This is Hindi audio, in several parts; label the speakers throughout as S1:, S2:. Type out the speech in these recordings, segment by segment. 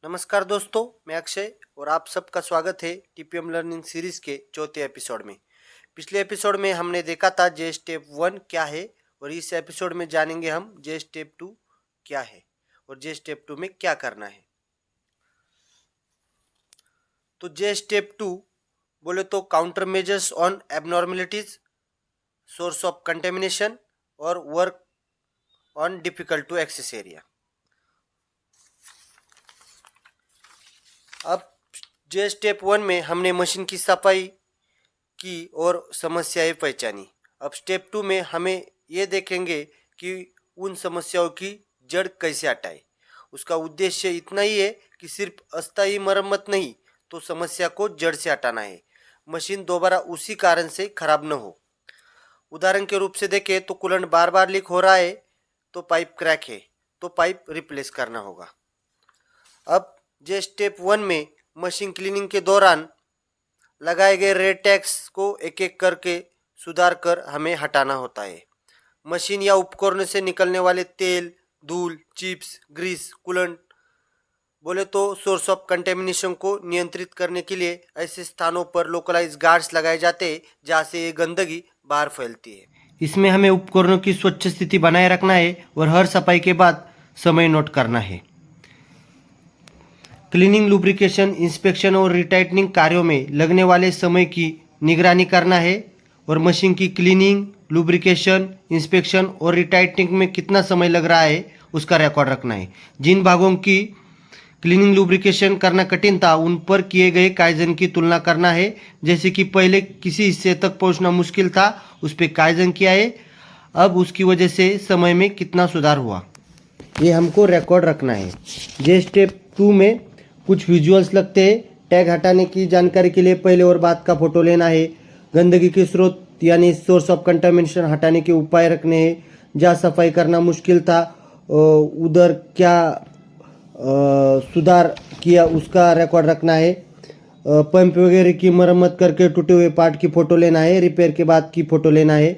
S1: नमस्कार दोस्तों, मैं अक्षय और आप सबका स्वागत है टीपीएम लर्निंग सीरीज के चौथे एपिसोड में। पिछले एपिसोड में हमने देखा था जे स्टेप 1 क्या है और इस एपिसोड में जानेंगे हम जे स्टेप 2 क्या है और जे स्टेप 2 में क्या करना है। तो जे स्टेप 2 बोले तो counter measures on abnormalities, source of contamination और work on difficult to access area. अब जे स्टेप 1 में हमने मशीन की सफाई की और समस्याएं पहचानी। अब स्टेप 2 में हमें ये देखेंगे कि उन समस्याओं की जड़ कैसे हटाए। उसका उद्देश्य इतना ही है कि सिर्फ अस्थायी मरम्मत नहीं तो समस्या को जड़ से हटाना है, मशीन दोबारा उसी कारण से खराब न हो। उदाहरण के रूप से देखें तो कूलेंट बार बार लीक हो रहा है तो पाइप क्रैक है तो पाइप रिप्लेस करना होगा। अब जे स्टेप 1 में मशीन क्लीनिंग के दौरान लगाए गए रेड टैग्स को एक एक करके सुधार कर हमें हटाना होता है। मशीन या उपकरणों से निकलने वाले तेल, धूल, चिप्स, ग्रीस, कूलेंट बोले तो सोर्स ऑफ कंटेमिनेशन को नियंत्रित करने के लिए ऐसे स्थानों पर लोकलाइज गार्ड्स लगाए जाते हैं जहाँ से ये गंदगी बाहर फैलती है। इसमें हमें उपकरणों की स्वच्छ स्थिति बनाए रखना है और हर सफाई के बाद समय नोट करना है। क्लीनिंग, लुब्रिकेशन, इंस्पेक्शन और रिटाइटनिंग कार्यों में लगने वाले समय की निगरानी करना है और मशीन की क्लीनिंग, लुब्रिकेशन, इंस्पेक्शन और रिटाइटनिंग में कितना समय लग रहा है उसका रिकॉर्ड रखना है। जिन भागों की क्लीनिंग, लुब्रिकेशन करना कठिन था उन पर किए गए काइजन की तुलना करना है। जैसे कि पहले किसी हिस्से तक पहुंचना मुश्किल था, उस पर काइजन किया है, अब उसकी वजह से समय में कितना सुधार हुआ, ये हमको रिकॉर्ड रखना है। जे स्टेप 2 में कुछ विजुअल्स लगते हैं। टैग हटाने की जानकारी के लिए पहले और बाद का फोटो लेना है। गंदगी के स्रोत यानी सोर्स ऑफ कंटामिनेशन हटाने के उपाय रखने हैं। जहाँ सफाई करना मुश्किल था उधर क्या सुधार किया उसका रिकॉर्ड रखना है। पंप वगैरह की मरम्मत करके टूटे हुए पार्ट की फ़ोटो लेना है। रिपेयर के बाद की फ़ोटो लेना है।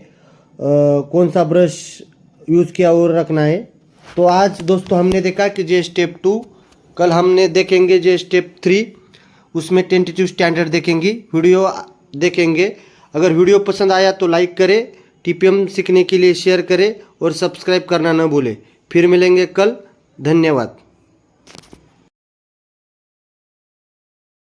S1: कौन सा ब्रश यूज़ किया वो रखना है। तो आज दोस्तों हमने देखा कि जे स्टेप 2, कल हमने देखेंगे जे स्टेप 3, उसमें टेंटेटिव स्टैंडर्ड देखेंगे, वीडियो देखेंगे। अगर वीडियो पसंद आया तो लाइक करें, टीपीएम सीखने के लिए शेयर करें और सब्सक्राइब करना न भूलें। फिर मिलेंगे कल। धन्यवाद।